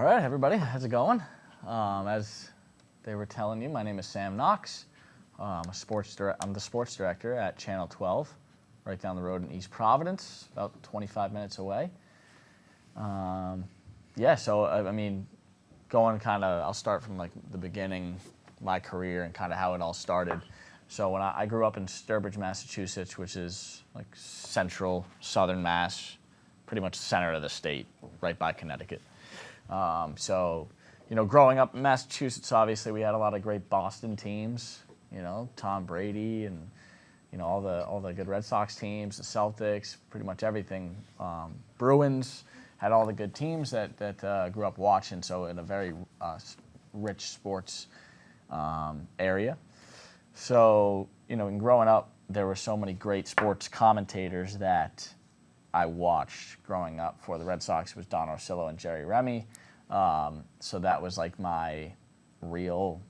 All right, everybody, how's it going? As they were telling you, my name is Sam Knox. I'm the sports director at Channel 12, right down the road in East Providence, about 25 minutes away. So I mean, I'll start from like the beginning, my career and kind of how it all started. So when I grew up in Sturbridge, Massachusetts, which is like central, southern Mass, pretty much the center of the state, right by Connecticut. Growing up in Massachusetts, obviously we had a lot of great Boston teams, Tom Brady and, all the good Red Sox teams, the Celtics, pretty much everything. Bruins had all the good teams that grew up watching, so in a very rich sports area. So, in growing up, there were so many great sports commentators that I watched growing up. For the Red Sox, it was Don Orsillo and Jerry Remy. So that was like my real,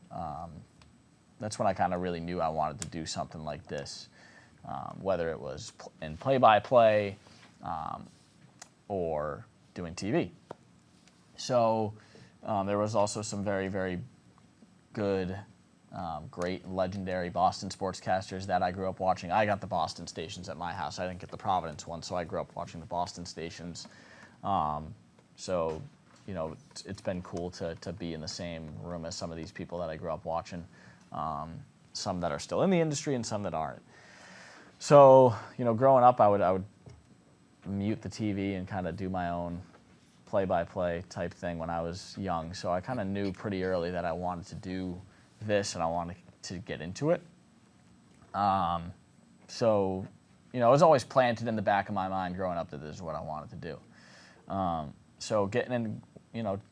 that's when I kind of really knew I wanted to do something like this, whether it was in play-by-play or doing TV. So there was also some very, very good, great, legendary Boston sportscasters that I grew up watching. I got the Boston stations at my house. I didn't get the Providence one, so I grew up watching the Boston stations. It's been cool to be in the same room as some of these people that I grew up watching, some that are still in the industry and some that aren't. So, growing up, I would mute the TV and kind of do my own play-by-play type thing when I was young. So I kind of knew pretty early that I wanted to do this and I wanted to get into it. It was always planted in the back of my mind growing up that this is what I wanted to do. So getting in,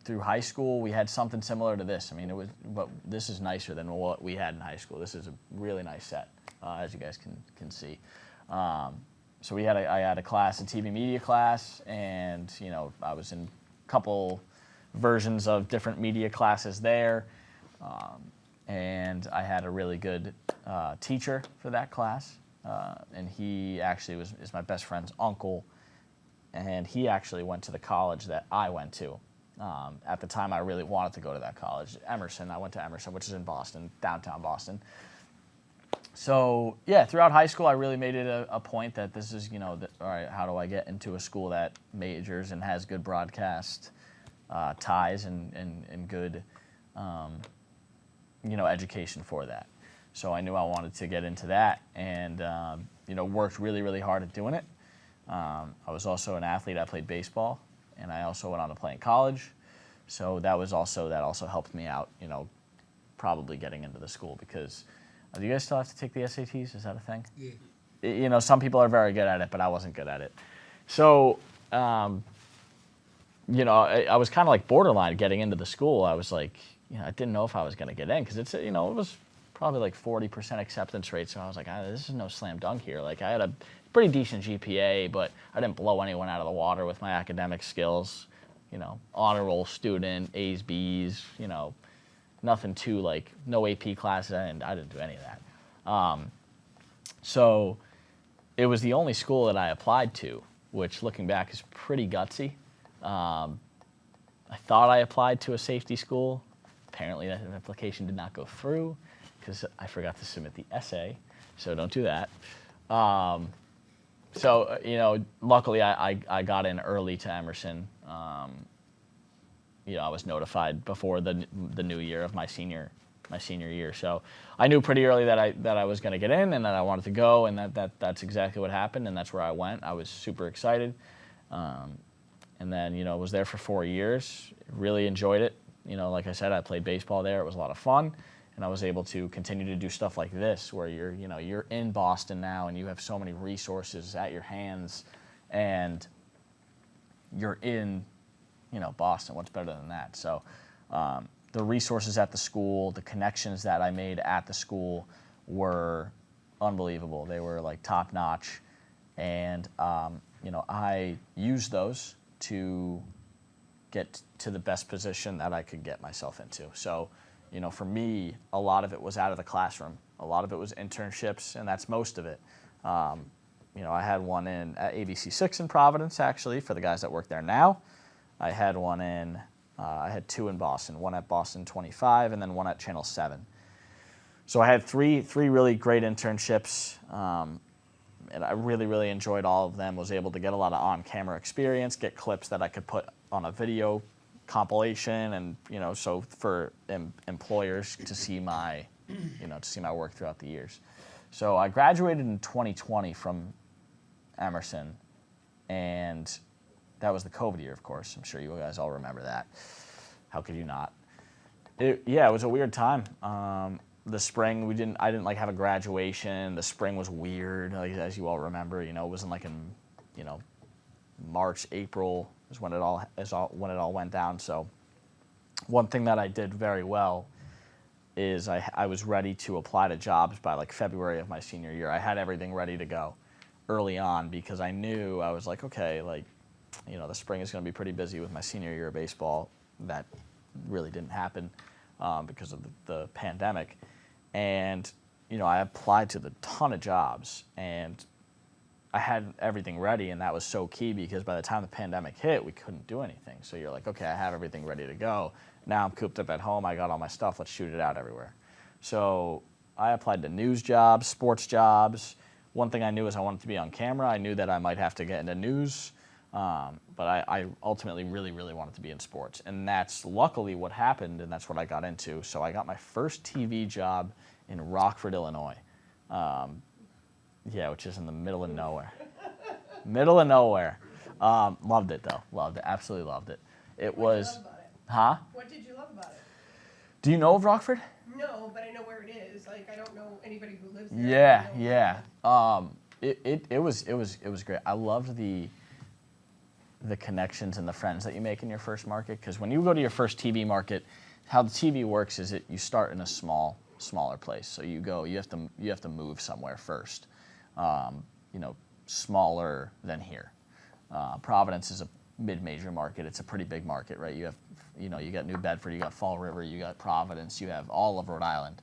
through high school, we had something similar to this. I mean, but this is nicer than what we had in high school. This is a really nice set, as you guys can see. So I had a class, a TV media class, and, I was in a couple versions of different media classes there. And I had a really good teacher for that class. And he actually is my best friend's uncle. And he actually went to the college that I went to. At the time, I really wanted to go to that college, Emerson. I went to Emerson, which is in Boston, downtown Boston. So, throughout high school, I really made it a point that this is, all right, how do I get into a school that majors and has good broadcast ties and good, education for that. So I knew I wanted to get into that and, worked really, really hard at doing it. I was also an athlete. I played baseball, and I also went on to play in college. So that also helped me out, probably getting into the school because do you guys still have to take the SATs? Is that a thing? Yeah. Some people are very good at it, but I wasn't good at it. So, I was kind of like borderline getting into the school. I was like, I didn't know if I was going to get in because it was probably like 40% acceptance rate. So I was like, this is no slam dunk here. Like I had a pretty decent GPA, but I didn't blow anyone out of the water with my academic skills. Honor roll student, A's, B's, nothing too like no AP classes, and I didn't do any of that. So it was the only school that I applied to, which looking back is pretty gutsy. I thought I applied to a safety school. Apparently that application did not go through because I forgot to submit the essay, so don't do that. Luckily I got in early to Emerson. I was notified before the new year of my senior year. So I knew pretty early that I was going to get in and that I wanted to go, and that's exactly what happened, and that's where I went. I was super excited. And then, was there for 4 years. Really enjoyed it. Like I said, I played baseball there. It was a lot of fun. And I was able to continue to do stuff like this where you're in Boston now and you have so many resources at your hands and you're in, Boston. What's better than that? So the resources at the school, the connections that I made at the school were unbelievable. They were like top notch. And, I used those to get to the best position that I could get myself into. So, for me, a lot of it was out of the classroom. A lot of it was internships, and that's most of it. I had one at ABC6 in Providence, actually, for the guys that work there now. I had one in I had 2 in Boston, one at Boston 25 and then one at Channel 7. So I had three really great internships, and I really, really enjoyed all of them. Was able to get a lot of on-camera experience, get clips that I could put on a video compilation, and so for employers to see my, work throughout the years. So I graduated in 2020 from Emerson, and that was the COVID year, of course. I'm sure you guys all remember that. How could you not? It was a weird time. The spring, I didn't have a graduation. The spring was weird, as you all remember. It wasn't in, March, April is when it all went down. So one thing that I did very well is I was ready to apply to jobs by February of my senior year. I had everything ready to go early on because I knew I was okay, the spring is going to be pretty busy with my senior year of baseball. That really didn't happen because of the pandemic. And, I applied to the ton of jobs, and I had everything ready, and that was so key because by the time the pandemic hit, we couldn't do anything. So you're okay, I have everything ready to go. Now I'm cooped up at home. I got all my stuff. Let's shoot it out everywhere. So I applied to news jobs, sports jobs. One thing I knew is I wanted to be on camera. I knew that I might have to get into news, but I ultimately really, really wanted to be in sports. And that's luckily what happened, and that's what I got into. So I got my first TV job in Rockford, Illinois. Which is in the middle of nowhere. Middle of nowhere. Loved it, though. Loved it. Absolutely loved it. What did you love about it? Huh? What did you love about it? Do you know of Rockford? No, but I know where it is. I don't know anybody who lives there. Yeah. It was great. I loved the connections and the friends that you make in your first market, because when you go to your first TV market, how the TV works is you start in a smaller place. So you have to move somewhere first. Smaller than here. Providence is a mid-major market. It's a pretty big market, right? You got New Bedford, you got Fall River, you got Providence, you have all of Rhode Island,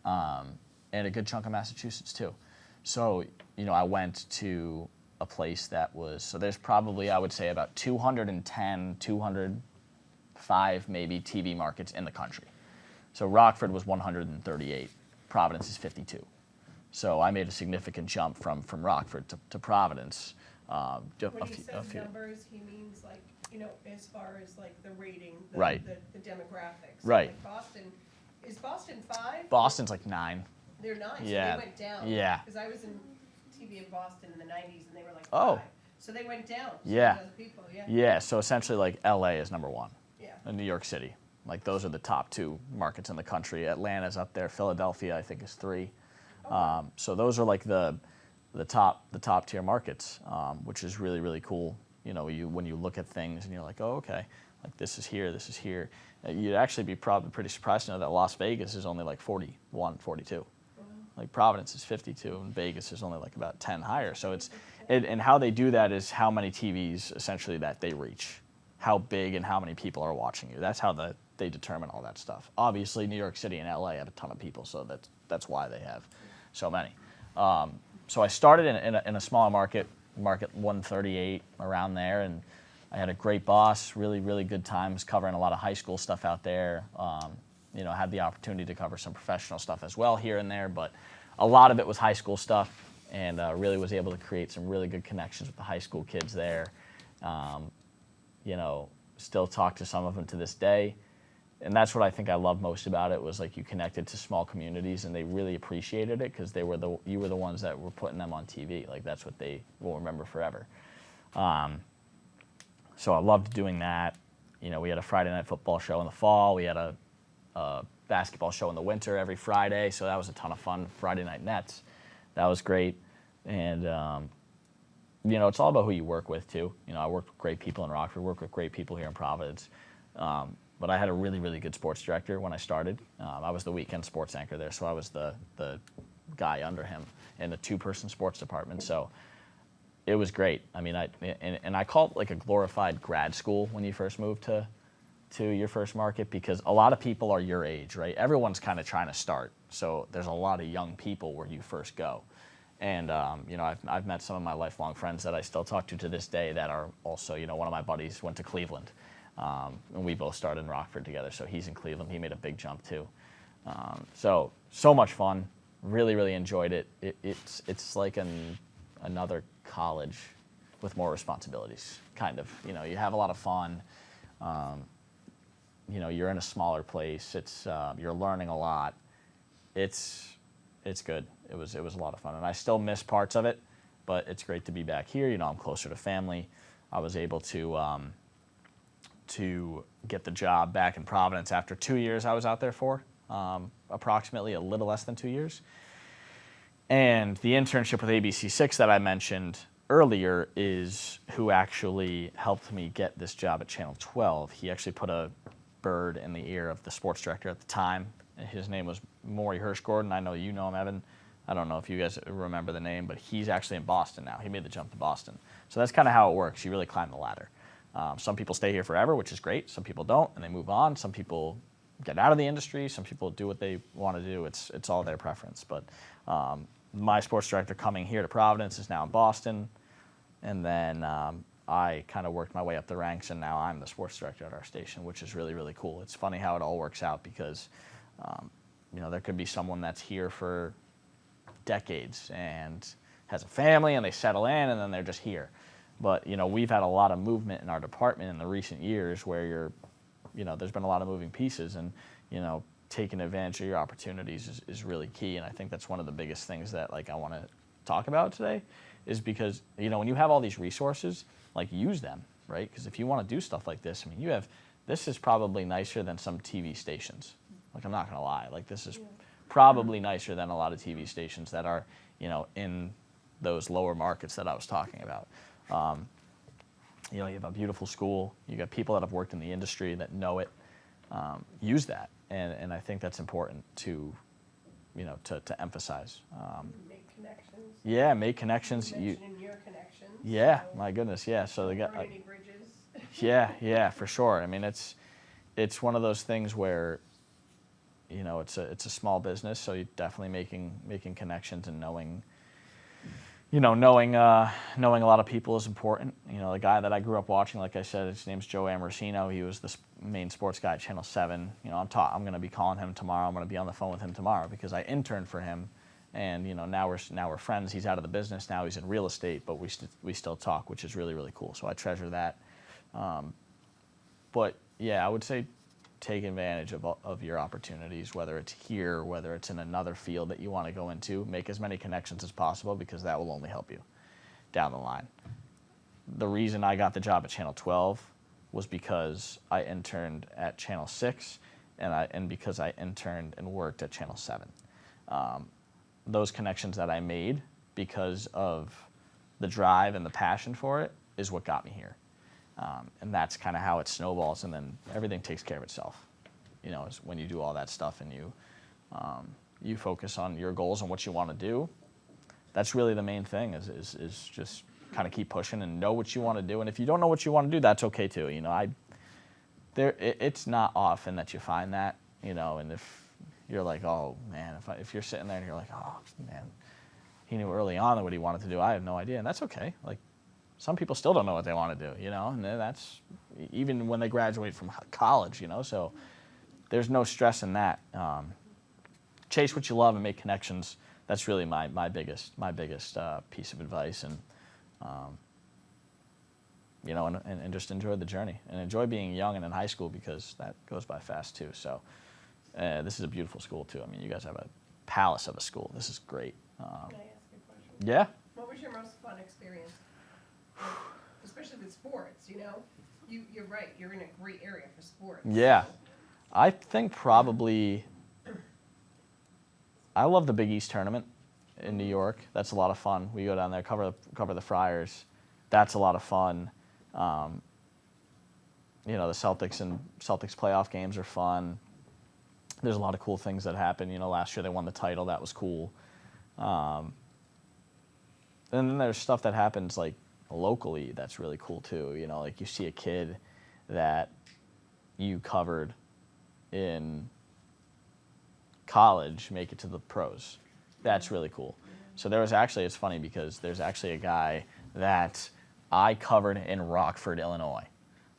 and a good chunk of Massachusetts too. So, I went to a place that was, so there's probably, I would say, about 210, 205 maybe TV markets in the country. So Rockford was 138, Providence is 52. So I made a significant jump from Rockford to Providence. When he says numbers, he means as far as the rating, right. the demographics. Right. Boston, is Boston 5? Boston's 9. They're 9, so Yeah. they went down. Yeah. Because I was in TV in Boston in the 90s, and they were 5. Oh. So they went down. Yeah. Other people, Yeah, so essentially LA is number 1. Yeah. And New York City. Those are the top 2 markets in the country. Atlanta's up there. Philadelphia, I think, is 3. So those are the top tier markets, which is really, really cool. When you look at things and you're oh, okay, this is here, this is here. You'd actually be probably pretty surprised to know that Las Vegas is only 41, 42. Providence is 52, and Vegas is only about 10 higher. So and how they do that is how many TVs essentially that they reach, how big and how many people are watching you. That's how they determine all that stuff. Obviously, New York City and LA have a ton of people, so that's why they have so many. So I started in a smaller market 138, around there, and I had a great boss, really, really good times covering a lot of high school stuff out there. Had the opportunity to cover some professional stuff as well here and there, but a lot of it was high school stuff, and really was able to create some really good connections with the high school kids there. Still talk to some of them to this day. And that's what I think I love most about it, was you connected to small communities, and they really appreciated it because you were the ones that were putting them on TV. That's what they will remember forever. So I loved doing that. We had a Friday night football show in the fall. We had a basketball show in the winter every Friday, so that was a ton of fun. Friday Night Nets, that was great. And it's all about who you work with too. I worked with great people in Rockford, worked with great people here in Providence. But I had a really, really good sports director when I started. I was the weekend sports anchor there, so I was the guy under him in the 2-person sports department. So it was great. I call it a glorified grad school when you first move to your first market, because a lot of people are your age, right? Everyone's kind of trying to start, so there's a lot of young people where you first go. And I've met some of my lifelong friends that I still talk to this day that are also, one of my buddies went to Cleveland. And we both started in Rockford together, so he's in Cleveland. He made a big jump too. So much fun. Really, really enjoyed it. It's like another college with more responsibilities, kind of. You know, you have a lot of fun. You know, you're in a smaller place. You're learning a lot. It's good. It was a lot of fun, and I still miss parts of it, but it's great to be back here. You know, I'm closer to family. I was able to get the job back in Providence after 2 years I was out there for, approximately a little less than 2 years. And the internship with ABC6 that I mentioned earlier is who actually helped me get this job at Channel 12. He actually put a bird in the ear of the sports director at the time. His name was Maury Hirschgordon. I know you know him, Evan. I don't know if you guys remember the name, but he's actually in Boston now. He made the jump to Boston. So that's kind of how it works. You really climb the ladder. Some people stay here forever, which is great. Some people don't, and they move on. Some people get out of the industry. Some people do what they want to do. It's all their preference. But my sports director coming here to Providence is now in Boston. And then I kind of worked my way up the ranks, and now I'm the sports director at our station, which is really, really cool. It's funny how it all works out because, you know, there could be someone that's here for decades and has a family and they settle in and then they're just here. But, you know, we've had a lot of movement in our department in the recent years where there's been a lot of moving pieces, and, you know, taking advantage of your opportunities is really key. And I think that's one of the biggest things that, like, I want to talk about today is because, you know, when you have all these resources, like, use them, right? Because if you want to do stuff like this, I mean, this is probably nicer than some TV stations. Like, I'm not going to lie. Like, this is probably nicer than a lot of TV stations that are, you know, in those lower markets that I was talking about. You know, you have a beautiful school. You got people that have worked in the industry that know it. Use that, and I think that's important to, you know, to emphasize. Make connections. Yeah, make connections. You mentioned your connections. Yeah, so my goodness, yeah. So they got. burn any bridges. Yeah, for sure. I mean, it's one of those things where, you know, it's a small business, so you're definitely making connections and knowing a lot of people is important. You know, the guy that I grew up watching, like I said, his name's Joe Amorosino. He was the main sports guy at Channel 7. You know, I'm going to be calling him tomorrow. I'm going to be on the phone with him tomorrow because I interned for him, and, you know, now we're friends. He's out of the business now. He's in real estate, but we still talk, which is really, really cool. So I treasure that. But yeah, I would say take advantage of your opportunities, whether it's here, whether it's in another field that you want to go into. Make as many connections as possible because that will only help you down the line. The reason I got the job at Channel 12 was because I interned at Channel 6 and because I interned and worked at Channel 7. Those connections that I made because of the drive and the passion for it is what got me here. And that's kind of how it snowballs, and then everything takes care of itself. You know, is when you do all that stuff and you focus on your goals and what you want to do. That's really the main thing. Is just kind of keep pushing and know what you want to do. And if you don't know what you want to do, that's okay too. You know, it's not often that you find that. You know, and if you're like, oh man, if you're sitting there and you're like, oh man, he knew early on what he wanted to do. I have no idea, and that's okay. Like, some people still don't know what they want to do, you know, and that's even when they graduate from college, you know, so there's no stress in that. Chase what you love and make connections. That's really my biggest piece of advice, and you know, and just enjoy the journey and enjoy being young and in high school because that goes by fast too. So this is a beautiful school too. I mean, you guys have a palace of a school. This is great. Can I ask you a question? Yeah. What was your most fun experience? Especially with sports, you know? You're right, you're in a great area for sports. Yeah. I think probably I love the Big East tournament in New York. That's a lot of fun. We go down there, cover the Friars. That's a lot of fun. You know, the Celtics playoff games are fun. There's a lot of cool things that happen. You know, last year they won the title. That was cool. And then there's stuff that happens like locally that's really cool too. You know, like you see a kid that you covered in college make it to the pros. That's really cool. So it's funny because there's actually a guy that I covered in Rockford, Illinois.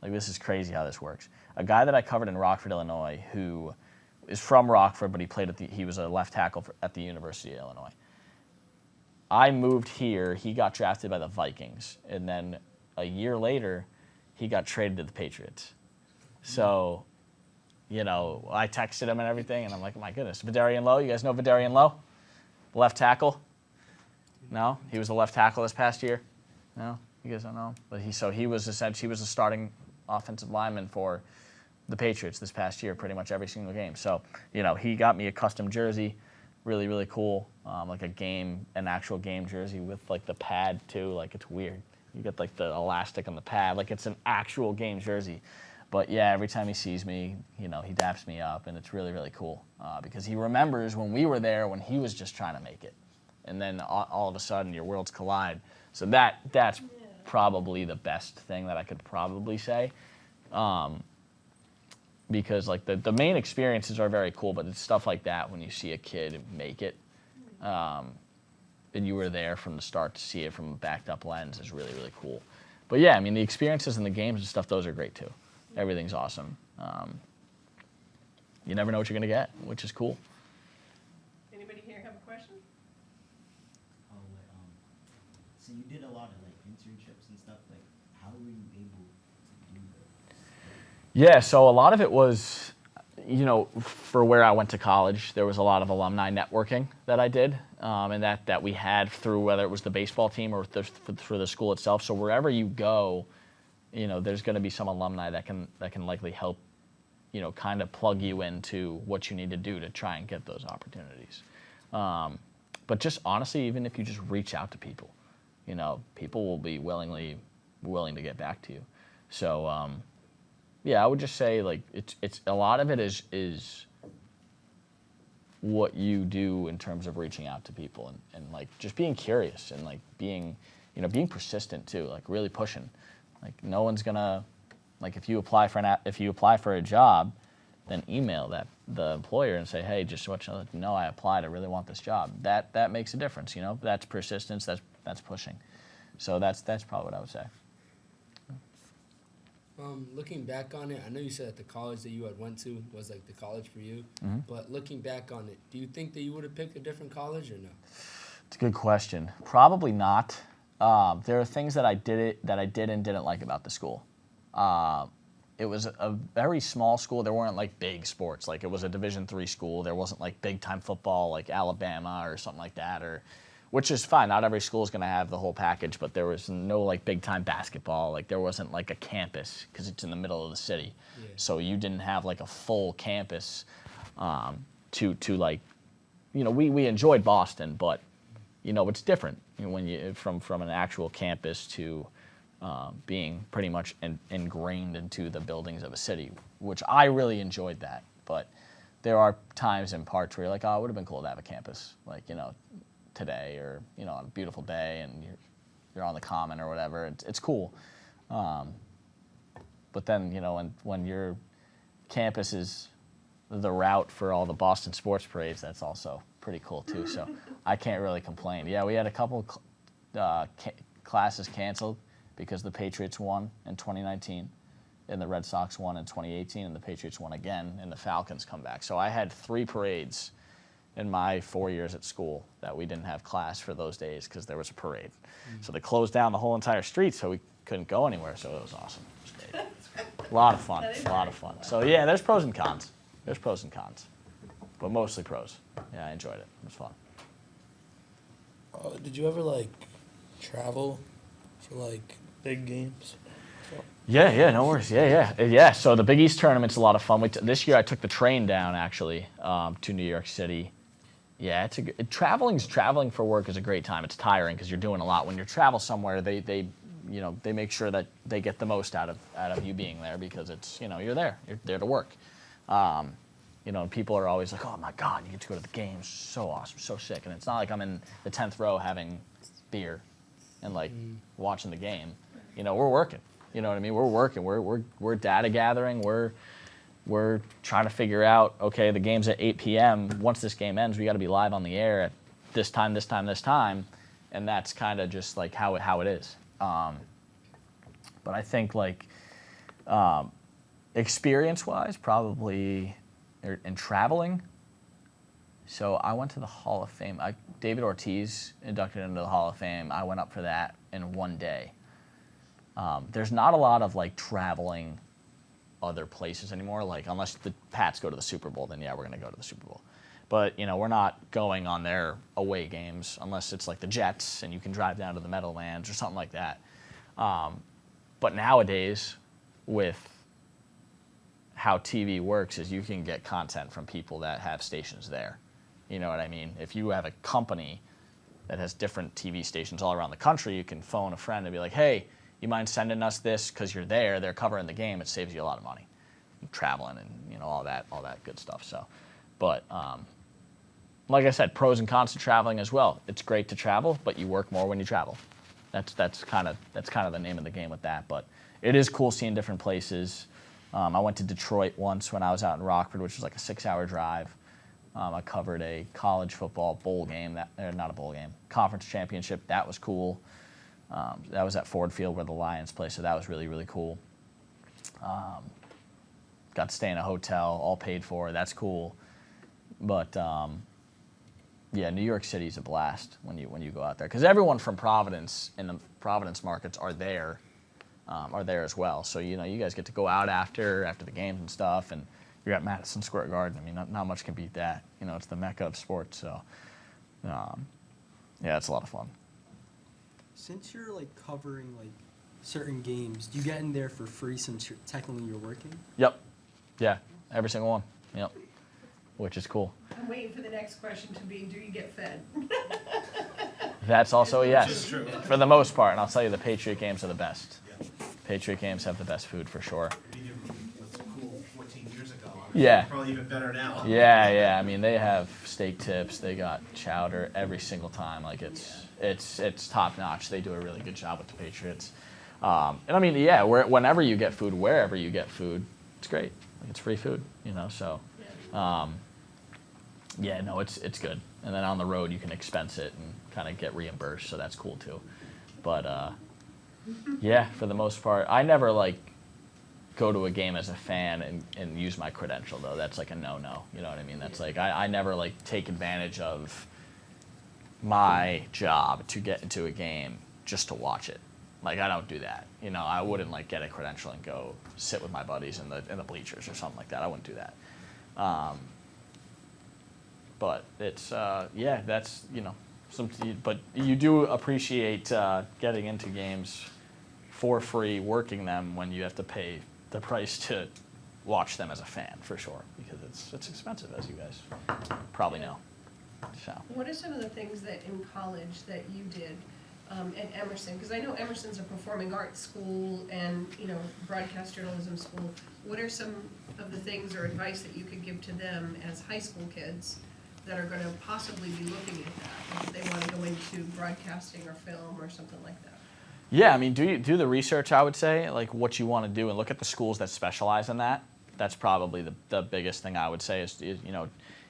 Like, this is crazy how this works. A guy that I covered in Rockford, Illinois, who is from Rockford, but he was a left tackle at the University of Illinois. I moved here. He got drafted by the Vikings, and then a year later, he got traded to the Patriots. So, you know, I texted him and everything, and I'm like, my goodness, Vidarian Lowe. You guys know Vidarian Lowe? Left tackle? No? He was the left tackle this past year? No? You guys don't know? But he was a starting offensive lineman for the Patriots this past year, pretty much every single game. So, you know, he got me a custom jersey, really, really cool, like an actual game jersey with like the pad too. Like, it's weird. You get like the elastic on the pad, like it's an actual game jersey. But yeah, every time he sees me, you know, he daps me up, and it's really, really cool because he remembers when we were there when he was just trying to make it, and then all of a sudden your worlds collide. So that's probably the best thing that I could probably say, because like the main experiences are very cool, but it's stuff like that when you see a kid make it, and you were there from the start to see it from a backed up lens is really, really cool. But yeah, I mean, the experiences and the games and stuff, those are great too. Everything's awesome. You never know what you're going to get, which is cool. Anybody here have a question? So you did a lot of like internships and stuff. Like, how were you able to do that? Yeah, so a lot of it was, you know, for where I went to college, there was a lot of alumni networking that I did, and that we had through whether it was the baseball team or through the school itself. So wherever you go, you know, there's going to be some alumni that can likely help, you know, kind of plug you into what you need to do to try and get those opportunities. But just honestly, even if you just reach out to people, you know, people will be willing to get back to you. So yeah, I would just say like it's a lot of it is what you do in terms of reaching out to people and like just being curious and like being persistent too, like really pushing. Like, no one's gonna, like, if you apply for a job, then email the employer and say, hey, just so you know, I applied. I really want this job. That makes a difference. You know, that's persistence. That's pushing. So that's probably what I would say. Looking back on it, I know you said that the college that you had went to was like the college for you. Mm-hmm. But looking back on it, do you think that you would have picked a different college or no? It's a good question. Probably not. There are things that I did and didn't like about the school. It was a very small school. There weren't like big sports. Like, it was a Division III school. There wasn't like big time football like Alabama or something like that, which is fine. Not every school is going to have the whole package, but there was no like big time basketball. Like, there wasn't like a campus because it's in the middle of the city. Yeah. So you didn't have like a full campus to like, you know, we enjoyed Boston, but you know, it's different when you from an actual campus to being pretty much ingrained into the buildings of a city, which I really enjoyed that. But there are times and parts where you're like, oh, it would have been cool to have a campus, like, you know, today or, you know, on a beautiful day and you're on the common or whatever. It's cool. But then, you know, when your campus is the route for all the Boston sports parades, that's also pretty cool too. So I can't really complain. Yeah, we had a couple classes canceled because the Patriots won in 2019 and the Red Sox won in 2018 and the Patriots won again and the Falcons come back. So I had 3 parades in my 4 years at school that we didn't have class for those days because there was a parade. So they closed down the whole entire street so we couldn't go anywhere. So it was awesome. It was great. A lot of fun. A lot of fun. So yeah, there's pros and cons. There's pros and cons, but mostly pros. Yeah, I enjoyed it. It was fun. Did you ever like travel for like big games? Yeah, no worries. Yeah. So the Big East tournament's a lot of fun. This year I took the train down actually to New York City. Yeah, traveling for work is a great time. It's tiring because you're doing a lot. When you travel somewhere, they make sure that they get the most out of you being there because it's, you know, you're there to work. You know, and people are always like, oh my God, you get to go to the games, so awesome, so sick. And it's not like I'm in the 10th row having beer and like watching the game. You know, we're working. You know what I mean? We're working. We're data gathering. We're trying to figure out, okay, the game's at 8 p.m. Once this game ends, we got to be live on the air at this time, and that's kind of just like how it is. But I think like Experience-wise, probably in traveling. So I went to the Hall of Fame. David Ortiz inducted into the Hall of Fame. I went up for that in one day. There's not a lot of like traveling other places anymore. Like unless the Pats go to the Super Bowl, then yeah, we're gonna go to the Super Bowl. But we're not going on their away games unless it's like the Jets and you can drive down to the Meadowlands or something like that. But nowadays, with how TV works, is you can get content from people that have stations there. You know what I mean? If you have a company that has different TV stations all around the country, you can phone a friend and be like, hey, you mind sending us this because you're there, they're covering the game, it saves you a lot of money. Traveling and all that good stuff. So, but like I said, pros and cons to traveling as well. It's great to travel, but you work more when you travel. That's kind of the name of the game with that. But it is cool seeing different places. I went to Detroit once when I was out in Rockford, which was like a 6-hour drive. I covered a college football bowl game, not a bowl game, conference championship. That was cool. That was at Ford Field where the Lions play, so that was really, really cool. Got to stay in a hotel, all paid for. That's cool. But yeah, New York City is a blast when you go out there because everyone from Providence and the Providence markets are there as well. So you guys get to go out after the games and stuff, and you're at Madison Square Garden. I mean, not much can beat that. It's the mecca of sports. So yeah, it's a lot of fun. Since you're like covering like certain games, do you get in there for free since technically you're working? Yep. Yeah, every single one. Yep. Which is cool. I'm waiting for the next question to be, do you get fed? That's also a yes, is true. for the most part. And I'll tell you, the Patriot games are the best. Patriot games have the best food for sure. What's cool 14 years ago. Yeah. Probably even better now. Yeah. I mean, they have steak tips. They got chowder every single time. Like it's top notch. They do a really good job with the Patriots. And I mean, yeah, whenever you get food, wherever you get food, it's great. Like, it's free food, So, yeah, no, it's good. And then on the road, you can expense it and kind of get reimbursed, so that's cool too. But yeah, for the most part, I never like go to a game as a fan and use my credential though. That's like a no-no. You know what I mean? That's like I never like take advantage of my job to get into a game just to watch it. Like I don't do that. I wouldn't like get a credential and go sit with my buddies in the bleachers or something like that. I wouldn't do that. But it's yeah, that's but you do appreciate getting into games for free, working them when you have to pay the price to watch them as a fan for sure, because it's expensive, as you guys probably know. So. What are some of the things that in college that you did at Emerson? Because I know Emerson's a performing arts school and broadcast journalism school. What are some of the things or advice that you could give to them as high school kids that are going to possibly be looking at that if they want to go into broadcasting or film or something like that? Yeah, I mean, do the research, I would say, like what you want to do, and look at the schools that specialize in that. That's probably the biggest thing I would say is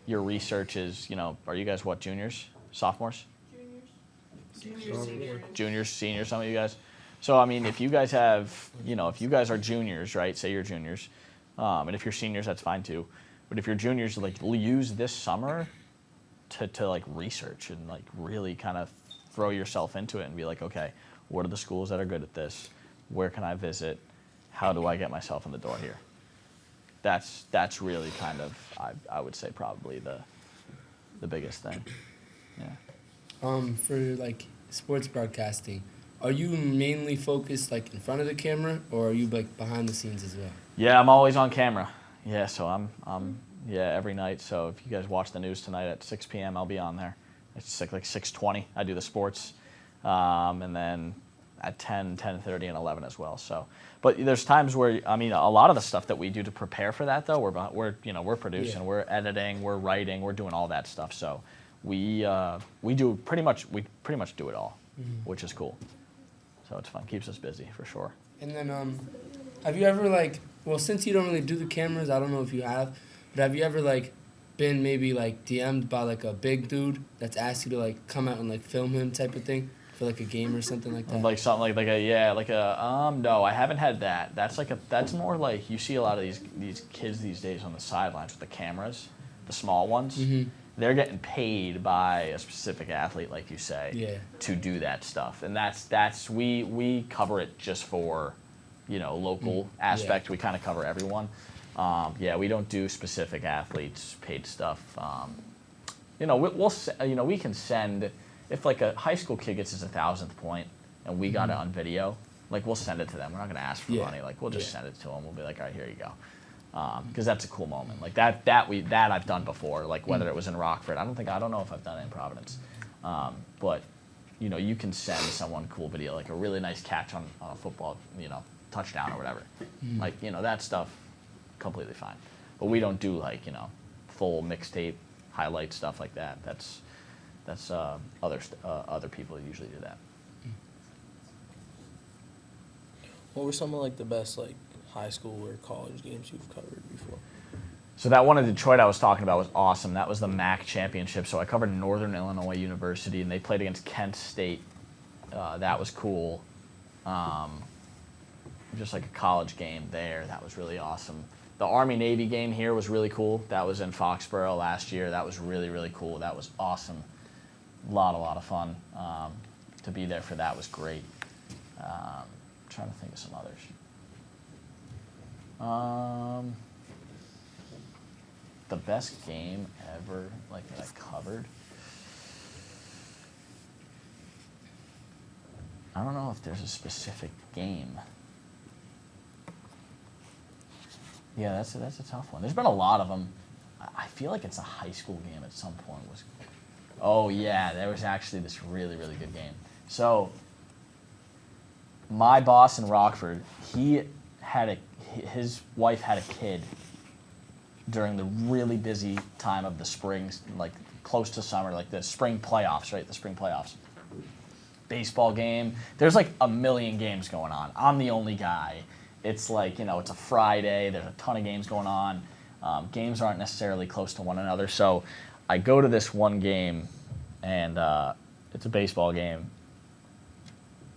your research is, are you guys what, juniors, sophomores? Juniors, seniors, some of you guys. So, I mean, if you guys have, if you guys are juniors, right, say you're juniors, and if you're seniors, that's fine too. But if you're juniors, like, use this summer to like research and like really kind of throw yourself into it and be like, okay, what are the schools that are good at this? Where can I visit? How do I get myself in the door here? That's really kind of, I would say, probably the biggest thing. Yeah. For like sports broadcasting, are you mainly focused like in front of the camera, or are you like behind the scenes as well? Yeah, I'm always on camera. Yeah, so I'm every night. So if you guys watch the news tonight at 6 p.m., I'll be on there. It's like 6:20. I do the sports, and then at 10, 10:30, and 11 as well. So, but there's times where a lot of the stuff that we do to prepare for that though, we're producing, we're editing, we're writing, we're doing all that stuff. So we pretty much do it all, which is cool. So it's fun, keeps us busy for sure. And then have you ever since you don't really do the cameras, I don't know if you have, but have you ever been maybe DM'd by a big dude that's asked you to come out and film him type of thing for like a game or something like that? Like something no, I haven't had that. That's more like you see a lot of these kids these days on the sidelines with the cameras, the small ones. Mm-hmm. They're getting paid by a specific athlete, like you say, Yeah. to do that stuff, and that's we cover it just for, local aspect. We kind of cover everyone. We don't do specific athletes paid stuff. We can send if like a high school kid gets his 1,000th point and we got it on video, like we'll send it to them. We're not gonna ask for money. Like we'll just send it to them. We'll be like, all right, here you go. Because that's a cool moment. Like that I've done before. Like whether it was in Rockford, I don't know if I've done it in Providence, but you can send someone cool video, like a really nice catch on a football, touchdown or whatever. Like that stuff, completely fine. But we don't do like full mixtape highlight stuff like that. That's other people usually do that. What were some of like the best like high school or college games you've covered before? So that one in Detroit I was talking about was awesome. That was the MAC championship. So I covered Northern Illinois University, and they played against Kent State. That was cool. Just like a college game there. That was really awesome. The Army-Navy game here was really cool. That was in Foxborough last year. That was really, really cool. That was awesome. A lot of fun. To be there for that was great. Trying to think of some others. The best game ever, like that I covered. I don't know if there's a specific game. Yeah, that's a tough one. There's been a lot of them. I feel like it's a high school game at some point. Oh yeah, there was actually this really, really good game. So my boss in Rockford, his wife had a kid during the really busy time of the spring, like close to summer, like the spring playoffs, right? The spring playoffs. Baseball game. There's like a million games going on. I'm the only guy. It's like, it's a Friday. There's a ton of games going on. Games aren't necessarily close to one another. So I go to this one game, and it's a baseball game.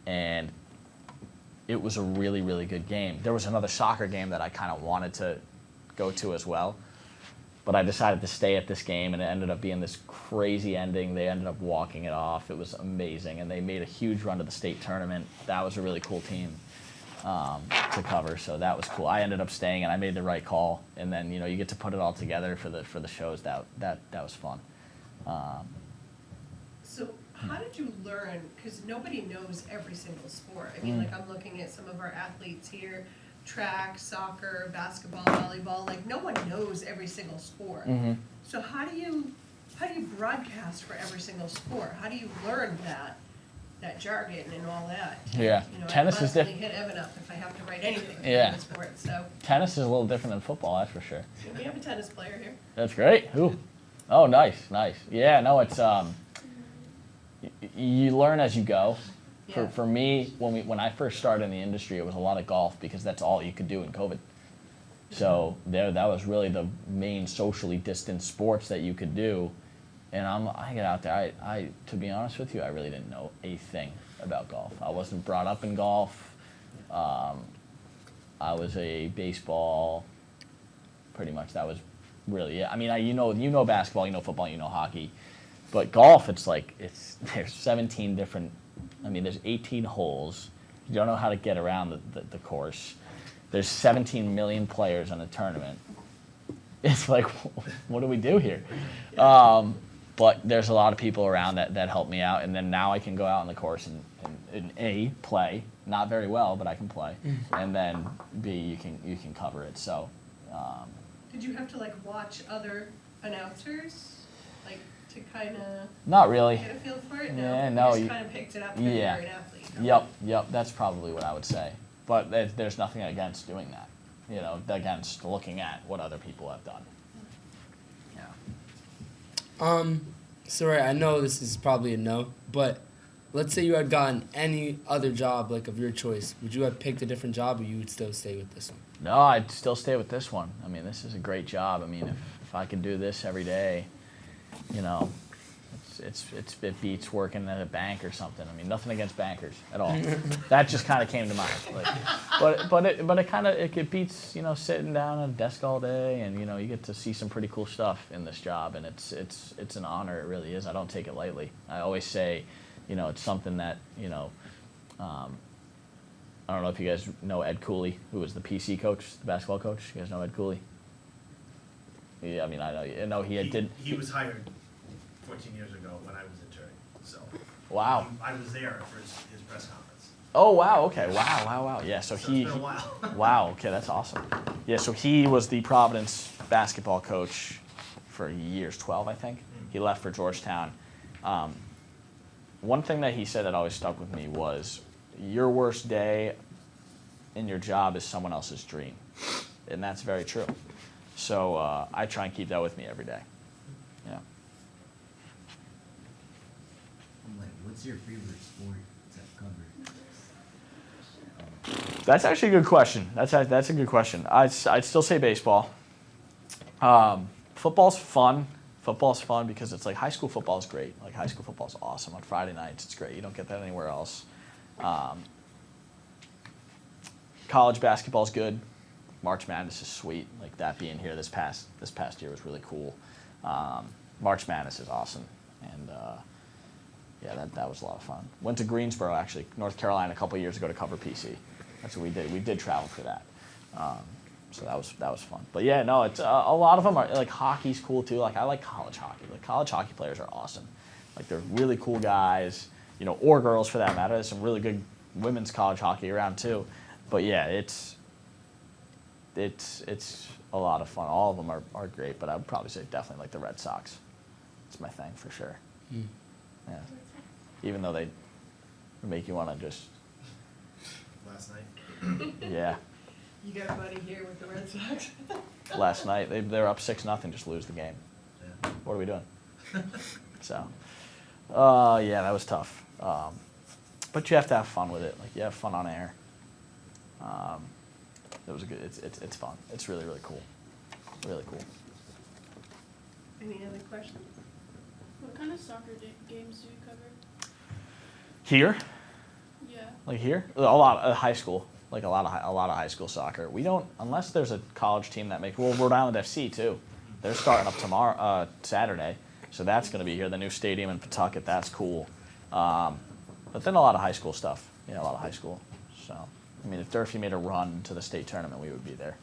And it was a really, really good game. There was another soccer game that I kind of wanted to go to as well. But I decided to stay at this game, and it ended up being this crazy ending. They ended up walking it off. It was amazing, and they made a huge run to the state tournament. That was a really cool team to cover, so that was cool. I ended up staying, and I made the right call. And then you get to put it all together for the shows. That was fun. So how did you learn, because nobody knows every single sport. I mean, like I'm looking at some of our athletes here, track, soccer, basketball, volleyball, like no one knows every single sport. So how do you broadcast for every single sport? How do you learn that jargon and all that? Yeah, tennis is different. I constantly hit Evan up if I have to write anything for the sport. So tennis is a little different than football, that's for sure. we have a tennis player here. That's great. Who? Oh, nice. Yeah, no, it's you learn as you go. Yeah. For me, when I first started in the industry, it was a lot of golf because that's all you could do in COVID. So that was really the main socially distanced sports that you could do. And I get out there. I to be honest with you, I really didn't know a thing about golf. I wasn't brought up in golf. I was a baseball. Pretty much that was really it. I mean, you know basketball, you know football, you know hockey, but golf, there's 17 different. I mean, there's 18 holes. You don't know how to get around the course. There's 17 million players in a tournament. It's like, what do we do here? But there's a lot of people around that help me out, and then now I can go out on the course and play, not very well, but I can play, and then B, you can cover it. So. Did you have to like watch other announcers, like to kind of Not really. get a feel for it? Yeah, You no, just kind of picked it up because yeah. you're an athlete. Yep, that's probably what I would say. But there's nothing against doing that, against looking at what other people have done. Yeah. So right, I know this is probably a no, but let's say you had gotten any other job like of your choice. Would you have picked a different job, or you would still stay with this one? No, I'd still stay with this one. I mean, this is a great job. I mean, if I could do this every day, it beats working at a bank or something. I mean, nothing against bankers at all. That just kind of came to mind. Like, but it beats, you know, sitting down at a desk all day, and you know, you get to see some pretty cool stuff in this job, and it's an honor. It really is. I don't take it lightly. I always say, you know, it's something that, you know. I don't know if you guys know Ed Cooley, who was the PC coach, the basketball coach. You guys know Ed Cooley? Yeah, I mean, I know he did. He was hired 14 years ago when I was interning, so. Wow. I was there for his press conference. Oh wow. Okay. Wow. Yeah. So So he. it's been a while. Wow. Okay, that's awesome. Yeah. So he was the Providence basketball coach for years, 12, I think. He left for Georgetown. One thing that he said that always stuck with me was, your worst day in your job is someone else's dream. And that's very true. So I try and keep that with me every day. Yeah. I'm like, what's your favorite sport to cover? That's actually a good question. That's a good question. I'd still say baseball. Football's fun. Football's fun because it's like high school football is great. Like high school football is awesome on Friday nights. It's great. You don't get that anywhere else. College basketball's good. March Madness is sweet. Like that being here this past year was really cool. March Madness is awesome, and yeah, that was a lot of fun. Went to Greensboro, actually, North Carolina, a couple years ago to cover PC. That's what we did. We did travel for that. So that was fun. But yeah, no, it's a lot of them are like hockey's cool too. Like I like college hockey. Like college hockey players are awesome. Like they're really cool guys, you know, or girls for that matter. There's some really good women's college hockey around too. But yeah, it's a lot of fun. All of them are great, but I would probably say definitely like the Red Sox. It's my thing for sure. Yeah. Even though they make you want to just, Last night. yeah. You got a buddy here with the Red Sox. Last night they were up 6-0, just lose the game. Yeah. What are we doing? So, yeah, that was tough. But you have to have fun with it. Like you have fun on air. It was a good. It's fun. It's really cool. Really cool. Any other questions? What kind of soccer games do you cover? Here, Yeah. like here, a lot of high school. Like a lot of high school soccer. We don't, unless there's a college team that makes. Well, Rhode Island FC too. They're starting up tomorrow, Saturday. So that's going to be here. The new stadium in Pawtucket. That's cool. But then a lot of high school stuff. Yeah, a lot of high school. So I mean, if Durfee made a run to the state tournament, we would be there.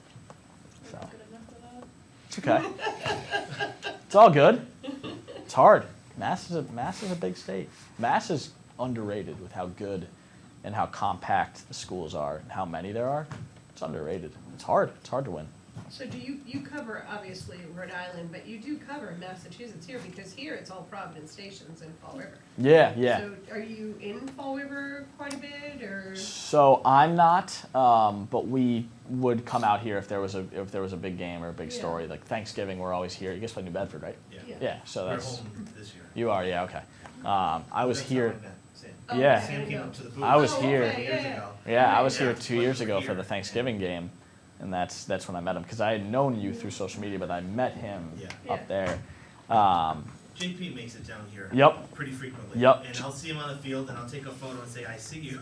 So Not good enough for that. it's okay. It's all good. It's hard. Mass is a big state. Mass is underrated with how good and how compact the schools are and how many there are. It's underrated. It's hard. It's hard to win. So do you cover, obviously, Rhode Island, but you do cover Massachusetts here, because here it's all Providence stations and Fall River. Yeah. So are you in Fall River quite a bit, or? So I'm not, but we would come out here if there was a big game or a big Yeah. story. Like Thanksgiving, we're always here. You guys play New Bedford, right? Yeah. Yeah. So We're that's home this year. you are. Yeah. Okay. I was That's here. how I met Sam. Oh, Yeah. there Sam you came go. up to the booth. I was Oh, here. okay, years yeah. ago. Yeah, I was Yeah. here 2 years ago for Here. the Thanksgiving game, and that's when I met him because I had known you through social media, but I met him Yeah. up there. JP makes it down here. Yep. Pretty frequently. Yep. And I'll see him on the field and I'll take a photo and say, I see you.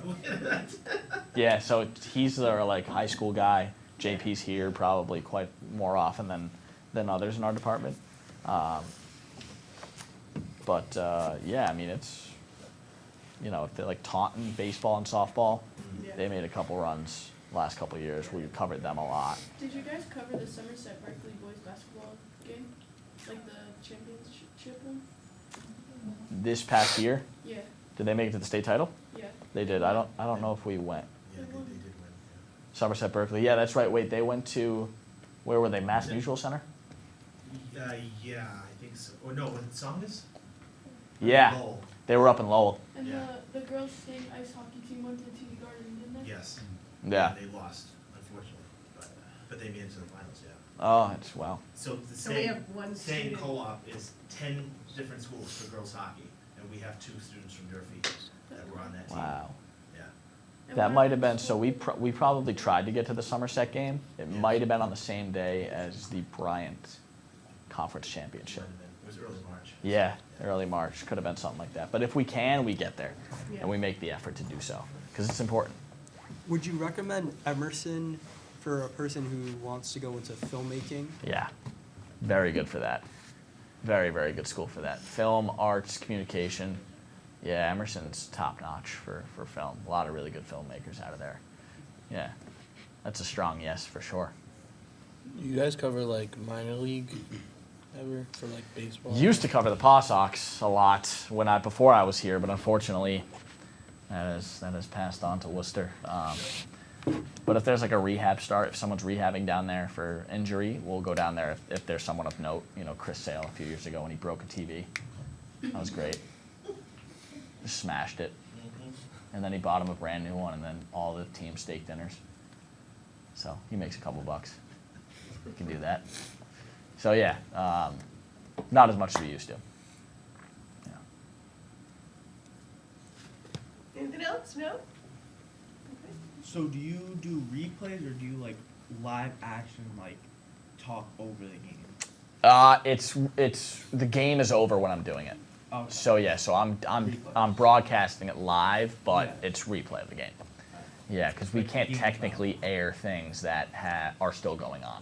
Yeah, so he's our like high school guy. JP's here probably quite more often than others in our department. But yeah, I mean it's, you know, if they like Taunton baseball and softball, Yeah. they made a couple runs last couple of years. We covered them a lot. Did you guys cover the Somerset Berkeley boys basketball game? Like the championship one? This past year, Yeah. did they make it to the state title? Yeah. They did. I don't know if we went. Yeah, they did win. Somerset Berkeley. Yeah, that's right. Wait, they went to, where were they? Mass Mutual Center? Yeah, I think so. Oh, no, was it Songus? Yeah, Lowell. they were up in Lowell. And Yeah. the girls' state ice hockey team went to TD Garden, didn't they? Yes. Yeah. They lost, unfortunately, but they made it to the finals, yeah. Oh, it's wow. So the So we same, have one same student. co-op is 10 different schools for girls hockey, and we have 2 students from Durfee that were on that team. Wow. Yeah. And That what might about have been, the so school? we probably tried to get to the Somerset game. It Yeah. might have been on the same day as the Bryant Conference Championship. Might have been. was early March. Yeah, early March. Could have been something like that. But if we can, we get there. Yeah. And we make the effort to do so. Because it's important. Would you recommend Emerson for a person who wants to go into filmmaking? Yeah. Very good for that. Very, very good school for that. Film, arts, communication. Yeah, Emerson's top notch for film. A lot of really good filmmakers out of there. Yeah. That's a strong yes for sure. You guys cover like minor league ever for like baseball? Used to cover the Paw Sox a lot before I was here, but unfortunately that has passed on to Worcester. But if there's like a rehab start, if someone's rehabbing down there for injury, we'll go down there if there's someone of note. You know, Chris Sale a few years ago when he broke a TV. That was great. Just smashed it. And then he bought him a brand new one, and then all the team steak dinners. So he makes a couple bucks. He can do that. So yeah, not as much as we used to. Yeah. Anything else? No? Okay. So do you do replays or do you like live action like talk over the game? It's the game is over when I'm doing it. Okay. So yeah, so I'm broadcasting it live, but it's replay of the game. Yeah, because we can't technically air things that are still going on.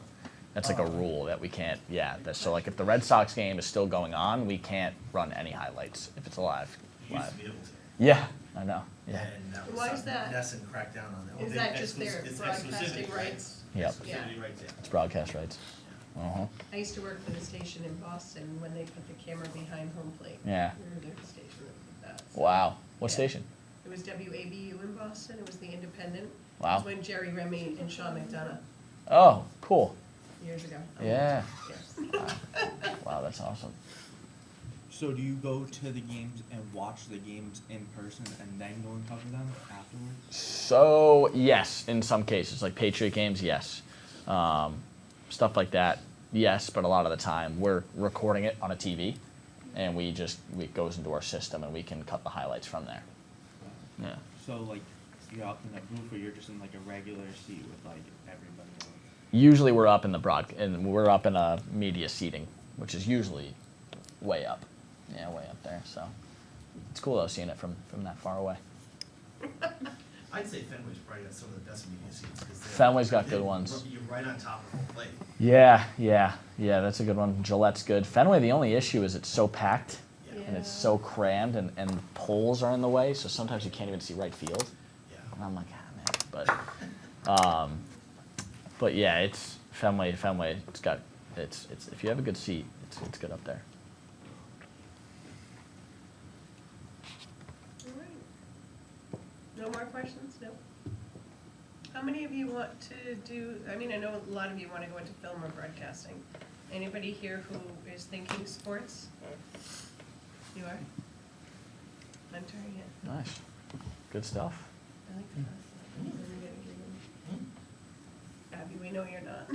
That's like a rule that we can't. Yeah, so like if the Red Sox game is still going on, we can't run any highlights if it's live. You used to be able to. Yeah, I know. Yeah. And that was Why is something that? Nesson cracked down on that. Is They- that just their it's broadcasting exclusivity rights? Yep. Exclusivity rights, yeah. It's broadcast rights. I used to work for the station in Boston when they put the camera behind home plate. Yeah. We were the station that did that. So Wow. What Yeah. station? It was WABU in Boston. It was the Independent. Wow. It was when Jerry Remy and Sean McDonough Oh, cool. years ago. Yeah. Yeah. Wow, that's awesome. So do you go to the games and watch the games in person and then go and cover them afterwards? So yes, in some cases, like Patriot games, yes. Stuff like that, yes. But a lot of the time, we're recording it on a TV, and it goes into our system, and we can cut the highlights from there. Yeah. So like you're up in a booth or you're just in like a regular seat with like everybody else? Usually we're up in we're up in a media seating, which is usually way up. Yeah, way up there. So it's cool though seeing it from that far away. I'd say Fenway's probably got some of the best media seats. Fenway's got good ones. You're right on top of the plate. Yeah, that's a good one. Gillette's good. Fenway, the only issue is it's so packed and it's so crammed, and the poles are in the way, so sometimes you can't even see right field. Yeah. And I'm like, man, but yeah, it's Fenway. It's if you have a good seat, it's good up there. All right. No more questions? No? How many of you want to do, I mean, I know a lot of you want to go into film or broadcasting. Anybody here who is thinking sports? You are? Hunter, yeah. Nice, good stuff. I like that. Then we gotta give him- Abby, we know you're not.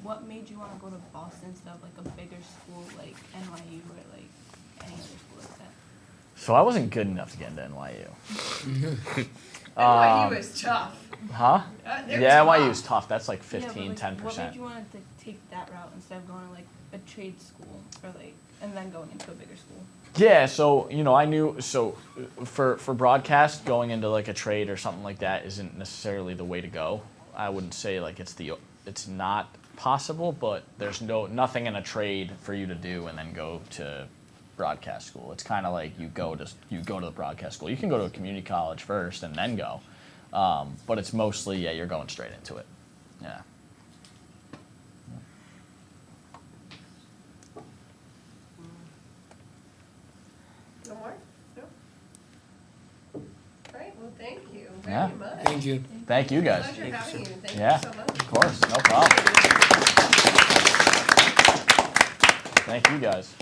What made you want to go to Boston instead of like a bigger school like NYU or like any other school like that? So I wasn't good enough to get into NYU. NYU is tough. Huh? They're Yeah, tough. NYU is tough. That's like 15, 10%. What made you want to take that route instead of going to like a trade school or like and then going into a bigger school? Yeah, so I knew for broadcast going into like a trade or something like that isn't necessarily the way to go. I wouldn't say like it's not possible, but there's nothing in a trade for you to do and then go to broadcast school. It's kind of like you go to the broadcast school. You can go to a community college first and then go, but it's mostly you're going straight into it. Yeah. No more? No? All right, well, thank you Yeah. very much. Thank you. Thank you guys. Pleasure having you. Thank Yeah, you so much. of course, no problem. Thank you guys.